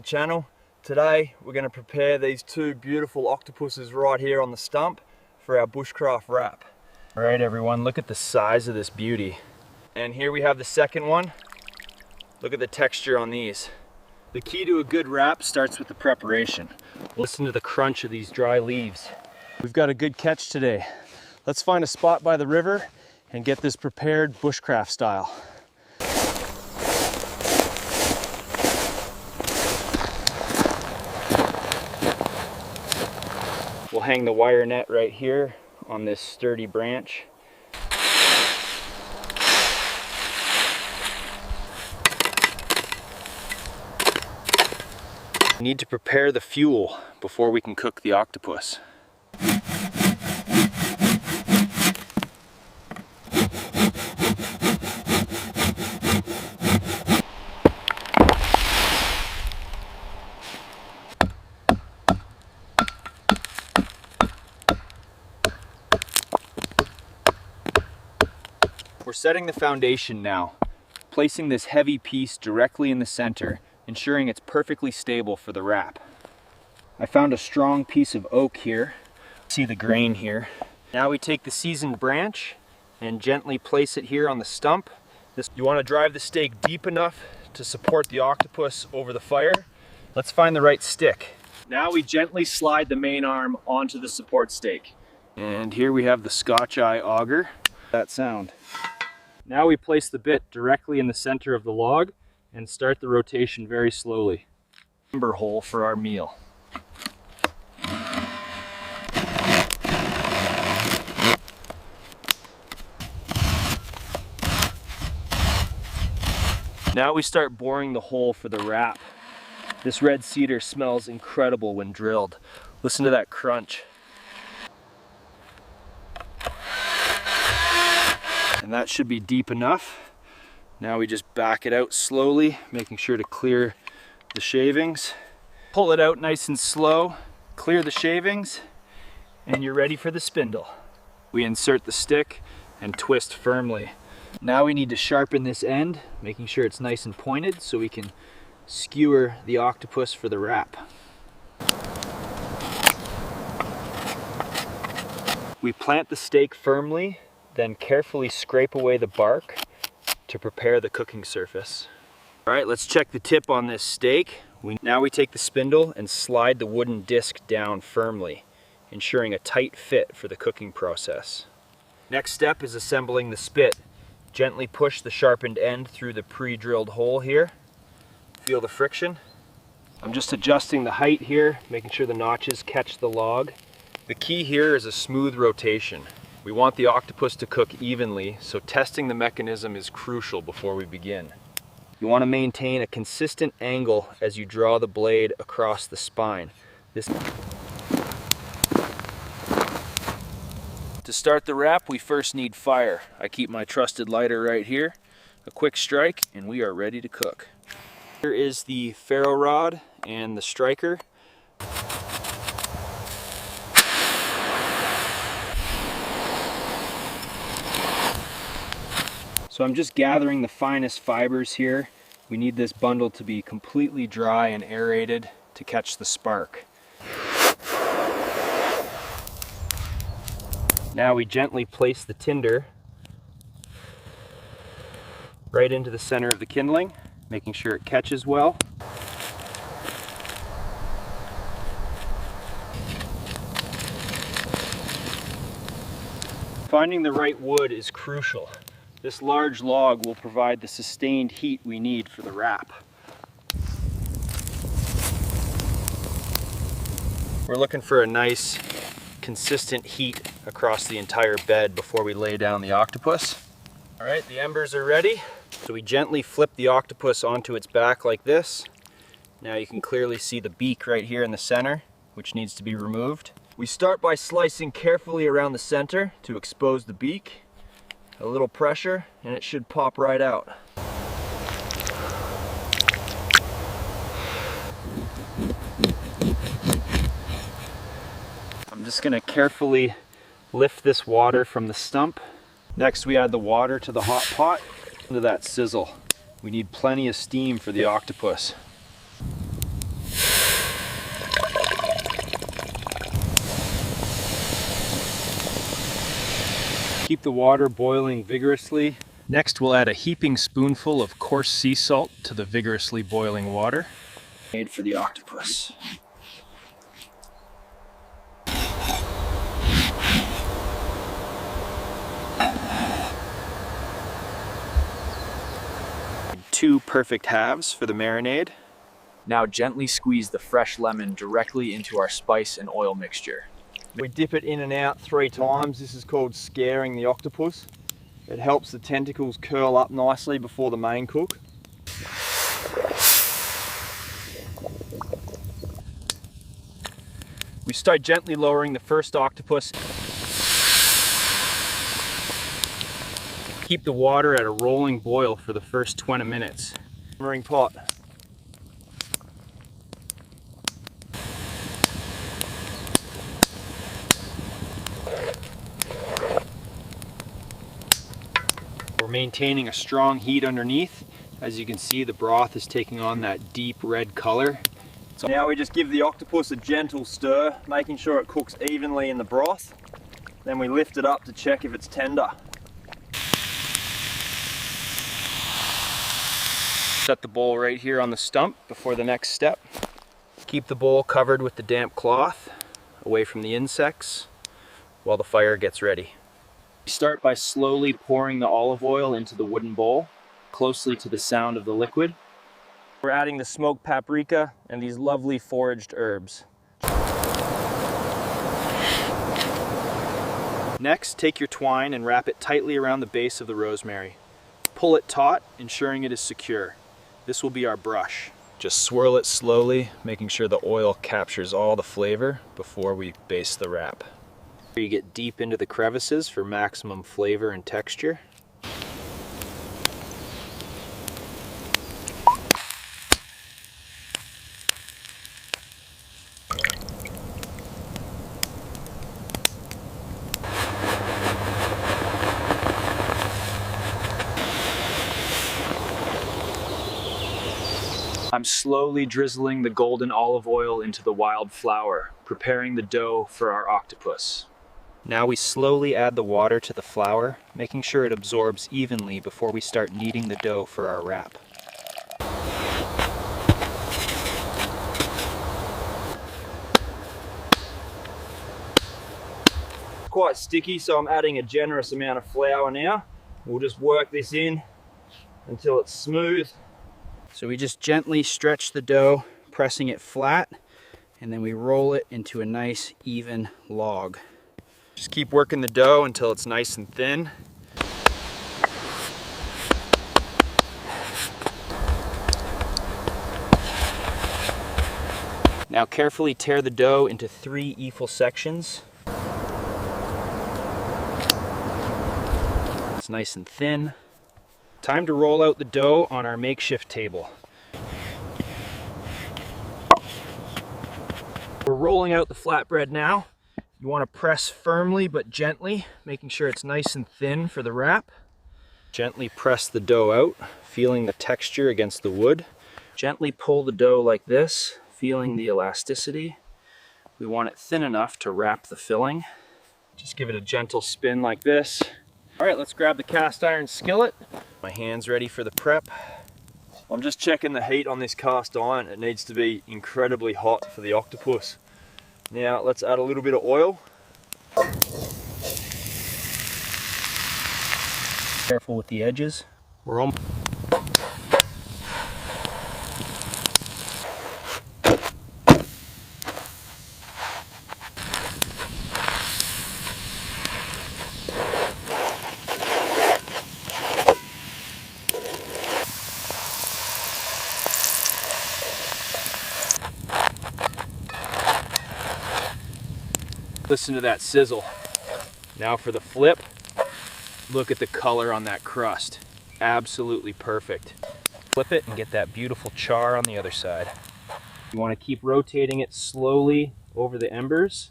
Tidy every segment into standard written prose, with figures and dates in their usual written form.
Channel. Today we're going to prepare these two beautiful octopuses right here on the stump for our bushcraft wrap. Alright everyone, look at the size of this beauty. And here we have the second one. Look at the texture on these. The key to a good wrap starts with the preparation. Listen to the crunch of these dry leaves. We've got a good catch today. Let's find a spot by the river and get this prepared bushcraft style. We'll hang the wire net right here on this sturdy branch. We need to prepare the fuel before we can cook the octopus. We're setting the foundation now, placing this heavy piece directly in the center, ensuring it's perfectly stable for the wrap. I found a strong piece of oak here. See the grain here. Now we take the seasoned branch and gently place it here on the stump. You want to drive the stake deep enough to support the octopus over the fire. Let's find the right stick. Now we gently slide the main arm onto the support stake. And here we have the Scotch eye auger. That sound. Now we place the bit directly in the center of the log and start the rotation very slowly. Timber hole for our meal. Now we start boring the hole for the wrap. This red cedar smells incredible when drilled. Listen to that crunch. And that should be deep enough. Now we just back it out slowly, making sure to clear the shavings. Pull it out nice and slow, clear the shavings, and you're ready for the spindle. We insert the stick and twist firmly. Now we need to sharpen this end, making sure it's nice and pointed so we can skewer the octopus for the wrap. We plant the stake firmly, then carefully scrape away the bark to prepare the cooking surface. All right, let's check the tip on this stake. Now we take the spindle and slide the wooden disc down firmly, ensuring a tight fit for the cooking process. Next step is assembling the spit. Gently push the sharpened end through the pre-drilled hole here. Feel the friction. I'm just adjusting the height here, making sure the notches catch the log. The key here is a smooth rotation. We want the octopus to cook evenly, so testing the mechanism is crucial before we begin. You want to maintain a consistent angle as you draw the blade across the spine. To start the wrap, we first need fire. I keep my trusted lighter right here. A quick strike, and we are ready to cook. Here is the ferro rod and the striker. So I'm just gathering the finest fibers here. We need this bundle to be completely dry and aerated to catch the spark. Now we gently place the tinder right into the center of the kindling, making sure it catches well. Finding the right wood is crucial. This large log will provide the sustained heat we need for the wrap. We're looking for a nice, consistent heat across the entire bed before we lay down the octopus. All right, the embers are ready. So we gently flip the octopus onto its back like this. Now you can clearly see the beak right here in the center, which needs to be removed. We start by slicing carefully around the center to expose the beak. A little pressure and it should pop right out. I'm just going to carefully lift this water from the stump. Next we add the water to the hot pot. Into that sizzle. We need plenty of steam for the octopus. Keep the water boiling vigorously. Next, we'll add a heaping spoonful of coarse sea salt to the vigorously boiling water. Made for the octopus. Two perfect halves for the marinade. Now gently squeeze the fresh lemon directly into our spice and oil mixture. We dip it in and out 3 times. This is called scaring the octopus. It helps the tentacles curl up nicely before the main cook. We start gently lowering the first octopus. Keep the water at a rolling boil for the first 20 minutes. Simmering pot. We're maintaining a strong heat underneath. As you can see, the broth is taking on that deep red color. So now we just give the octopus a gentle stir, making sure it cooks evenly in the broth. Then we lift it up to check if it's tender. Set the bowl right here on the stump before the next step. Keep the bowl covered with the damp cloth away from the insects while the fire gets ready. Start by slowly pouring the olive oil into the wooden bowl, closely to the sound of the liquid. We're adding the smoked paprika and these lovely foraged herbs. Next, take your twine and wrap it tightly around the base of the rosemary. Pull it taut, ensuring it is secure. This will be our brush. Just swirl it slowly, making sure the oil captures all the flavor before we base the wrap. You get deep into the crevices for maximum flavor and texture. I'm slowly drizzling the golden olive oil into the wild flour, preparing the dough for our octopus. Now we slowly add the water to the flour, making sure it absorbs evenly before we start kneading the dough for our wrap. Quite sticky, so I'm adding a generous amount of flour now. We'll just work this in until it's smooth. So we just gently stretch the dough, pressing it flat, and then we roll it into a nice even log. Just keep working the dough until it's nice and thin. Now carefully tear the dough into 3 equal sections. It's nice and thin. Time to roll out the dough on our makeshift table. We're rolling out the flatbread now. You want to press firmly but gently, making sure it's nice and thin for the wrap. Gently press the dough out, feeling the texture against the wood. Gently pull the dough like this, feeling the elasticity. We want it thin enough to wrap the filling. Just give it a gentle spin like this. All right, let's grab the cast iron skillet. My hand's ready for the prep. I'm just checking the heat on this cast iron. It needs to be incredibly hot for the octopus. Now let's add a little bit of oil. Careful with the edges. We're on. Listen to that sizzle. Now for the flip. Look at the color on that crust. Absolutely perfect. Flip it and get that beautiful char on the other side. You want to keep rotating it slowly over the embers.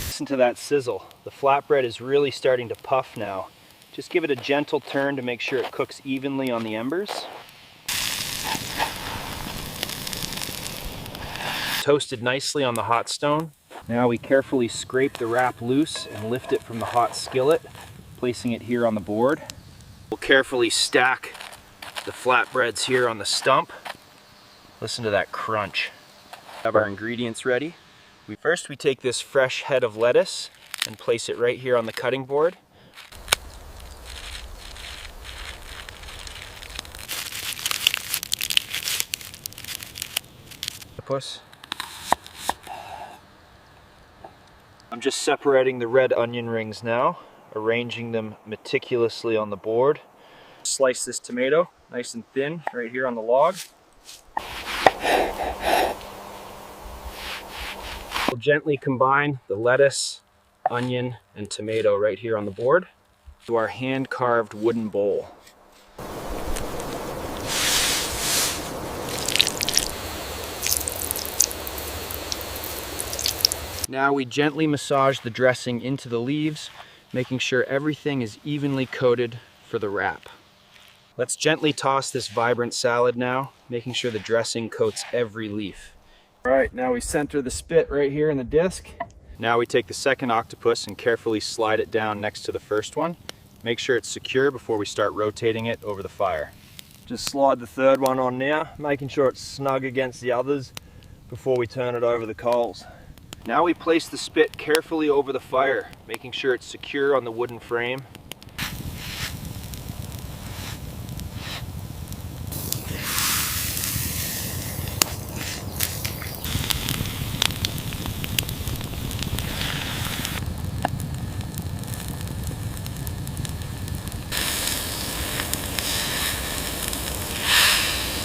Listen to that sizzle. The flatbread is really starting to puff now. Just give it a gentle turn to make sure it cooks evenly on the embers. Toasted nicely on the hot stone. Now we carefully scrape the wrap loose and lift it from the hot skillet, placing it here on the board. We'll carefully stack the flatbreads here on the stump. Listen to that crunch. Have our ingredients ready. First we take this fresh head of lettuce and place it right here on the cutting board. Octopus. I'm just separating the red onion rings now, arranging them meticulously on the board. Slice this tomato nice and thin right here on the log. We'll gently combine the lettuce, onion, and tomato right here on the board to our hand-carved wooden bowl. Now we gently massage the dressing into the leaves, making sure everything is evenly coated for the wrap. Let's gently toss this vibrant salad now, making sure the dressing coats every leaf. All right, now we center the spit right here in the disc. Now we take the second octopus and carefully slide it down next to the first one. Make sure it's secure before we start rotating it over the fire. Just slide the third one on now, making sure it's snug against the others before we turn it over the coals. Now we place the spit carefully over the fire, making sure it's secure on the wooden frame.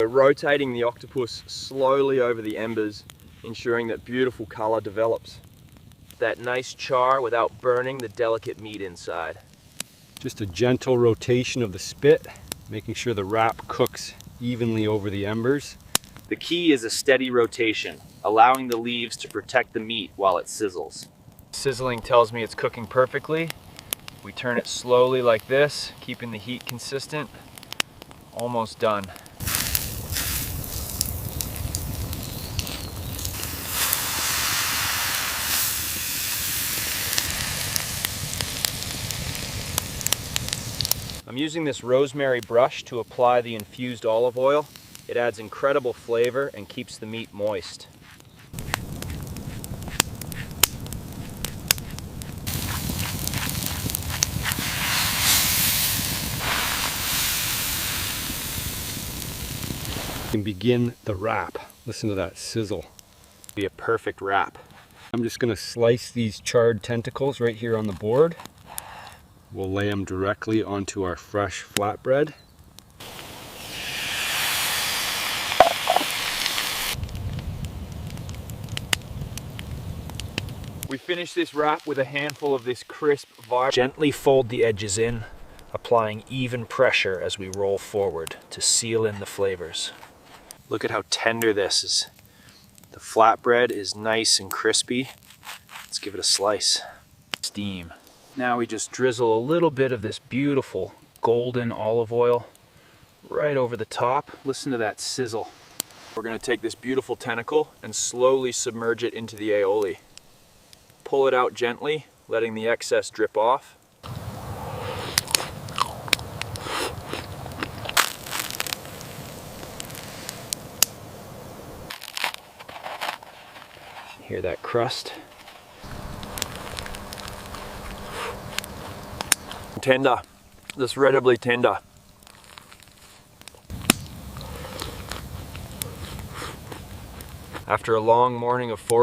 We're rotating the octopus slowly over the embers, ensuring that beautiful color develops. That nice char without burning the delicate meat inside. Just a gentle rotation of the spit, making sure the wrap cooks evenly over the embers. The key is a steady rotation, allowing the leaves to protect the meat while it sizzles. Sizzling tells me it's cooking perfectly. We turn it slowly like this, keeping the heat consistent. Almost done. I'm using this rosemary brush to apply the infused olive oil. It adds incredible flavor and keeps the meat moist. You can begin the wrap. Listen to that sizzle. Be a perfect wrap. I'm just going to slice these charred tentacles right here on the board. We'll lay them directly onto our fresh flatbread. We finish this wrap with a handful of this crisp vibe. Gently fold the edges in, applying even pressure as we roll forward to seal in the flavors. Look at how tender this is. The flatbread is nice and crispy. Let's give it a slice. Steam. Now we just drizzle a little bit of this beautiful golden olive oil right over the top. Listen to that sizzle. We're going to take this beautiful tentacle and slowly submerge it into the aioli. Pull it out gently, letting the excess drip off. Hear that crust? Tender, just incredibly tender. After a long morning of foraging,